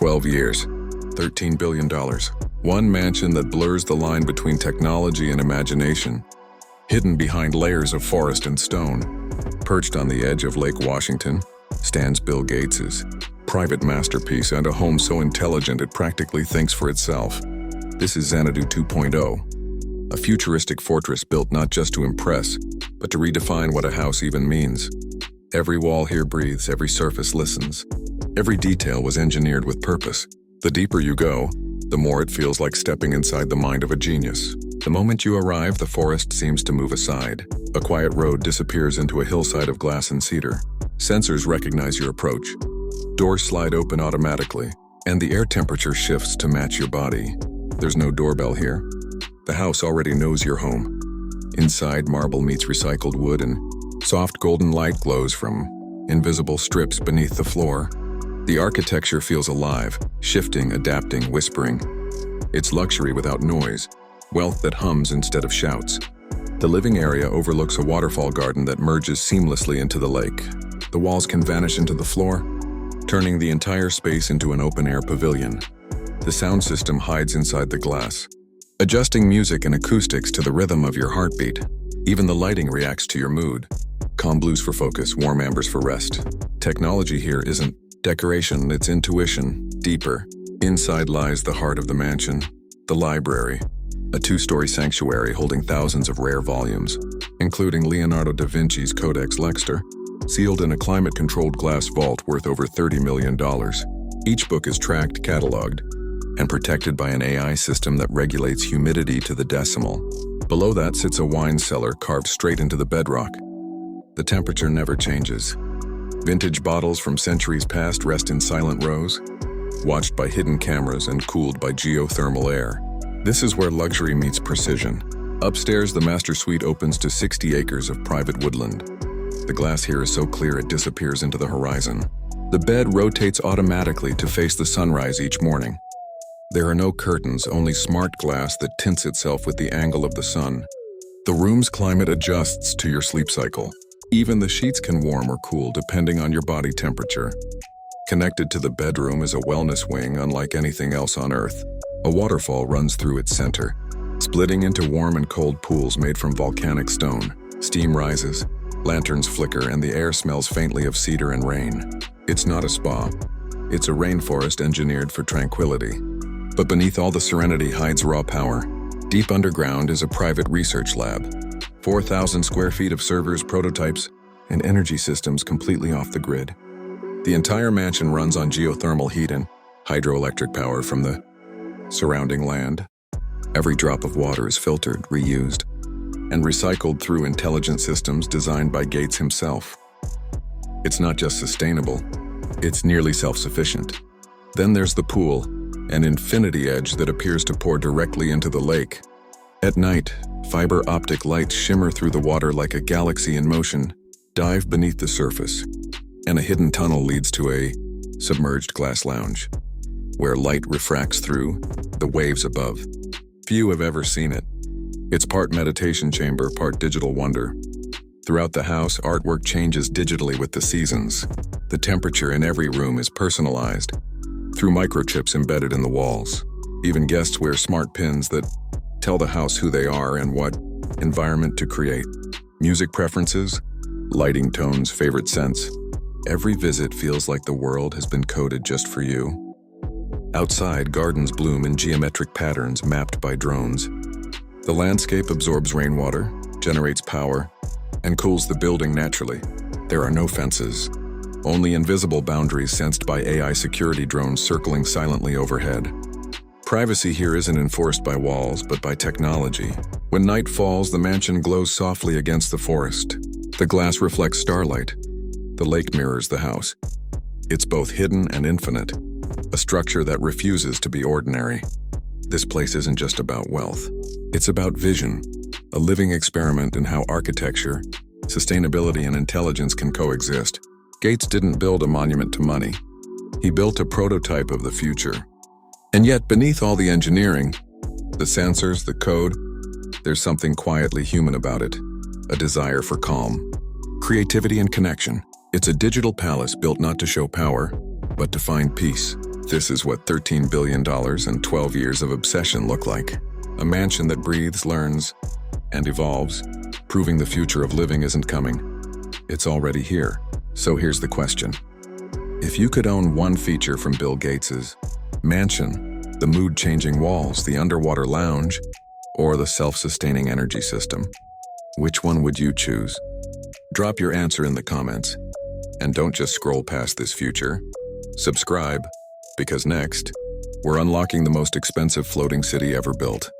12 years, $13 billion. One mansion that blurs the line between technology and imagination, hidden behind layers of forest and stone. Perched on the edge of Lake Washington stands Bill Gates's private masterpiece, and a home so intelligent it practically thinks for itself. This is Xanadu 2.0, a futuristic fortress built not just to impress, but to redefine what a house even means. Every wall here breathes, every surface listens. Every detail was engineered with purpose. The deeper you go, the more it feels like stepping inside the mind of a genius. The moment you arrive, the forest seems to move aside. A quiet road disappears into a hillside of glass and cedar. Sensors recognize your approach. Doors slide open automatically, and the air temperature shifts to match your body. There's no doorbell here. The house already knows your home. Inside, marble meets recycled wood, and soft golden light glows from invisible strips beneath the floor. The architecture feels alive, shifting, adapting, whispering. It's luxury without noise, wealth that hums instead of shouts. The living area overlooks a waterfall garden that merges seamlessly into the lake. The walls can vanish into the floor, turning the entire space into an open-air pavilion. The sound system hides inside the glass, adjusting music and acoustics to the rhythm of your heartbeat. Even the lighting reacts to your mood. Calm blues for focus, warm ambers for rest. Technology here isn't decoration, it's intuition, deeper. Inside lies the heart of the mansion, the library, a two-story sanctuary holding thousands of rare volumes, including Leonardo da Vinci's Codex Leicester, sealed in a climate-controlled glass vault worth over $30 million. Each book is tracked, cataloged, and protected by an AI system that regulates humidity to the decimal. Below that sits a wine cellar carved straight into the bedrock. The temperature never changes. Vintage bottles from centuries past rest in silent rows, watched by hidden cameras and cooled by geothermal air. This is where luxury meets precision. Upstairs, the master suite opens to 60 acres of private woodland. The glass here is so clear it disappears into the horizon. The bed rotates automatically to face the sunrise each morning. There are no curtains, only smart glass that tints itself with the angle of the sun. The room's climate adjusts to your sleep cycle. Even the sheets can warm or cool depending on your body temperature. Connected to the bedroom is a wellness wing unlike anything else on Earth. A waterfall runs through its center, splitting into warm and cold pools made from volcanic stone. Steam rises, lanterns flicker, and the air smells faintly of cedar and rain. It's not a spa. It's a rainforest engineered for tranquility. But beneath all the serenity hides raw power. Deep underground is a private research lab. 4,000 square feet of servers, prototypes, and energy systems completely off the grid. The entire mansion runs on geothermal heat and hydroelectric power from the surrounding land. Every drop of water is filtered, reused, and recycled through intelligent systems designed by Gates himself. It's not just sustainable, it's nearly self-sufficient. Then there's the pool, an infinity edge that appears to pour directly into the lake. At night, fiber optic lights shimmer through the water like a galaxy in motion. Dive beneath the surface, and a hidden tunnel leads to a submerged glass lounge, where light refracts through the waves above. Few have ever seen it. It's part meditation chamber, part digital wonder. Throughout the house, artwork changes digitally with the seasons. The temperature in every room is personalized through microchips embedded in the walls. Even guests wear smart pins that tell the house who they are and what environment to create. Music preferences, lighting tones, favorite scents. Every visit feels like the world has been coded just for you. Outside, gardens bloom in geometric patterns mapped by drones. The landscape absorbs rainwater, generates power, and cools the building naturally. There are no fences, only invisible boundaries sensed by AI security drones circling silently overhead. Privacy here isn't enforced by walls, but by technology. When night falls, the mansion glows softly against the forest. The glass reflects starlight. The lake mirrors the house. It's both hidden and infinite, a structure that refuses to be ordinary. This place isn't just about wealth. It's about vision, a living experiment in how architecture, sustainability, and intelligence can coexist. Gates didn't build a monument to money. He built a prototype of the future. And yet, beneath all the engineering, the sensors, the code, there's something quietly human about it, a desire for calm, creativity, and connection. It's a digital palace built not to show power, but to find peace. This is what $13 billion and 12 years of obsession look like. A mansion that breathes, learns, and evolves, proving the future of living isn't coming. It's already here. So here's the question. If you could own one feature from Bill Gates's mansion, the mood-changing walls, the underwater lounge, or the self-sustaining energy system, which one would you choose? Drop your answer in the comments. And don't just scroll past this future. Subscribe, because next, we're unlocking the most expensive floating city ever built.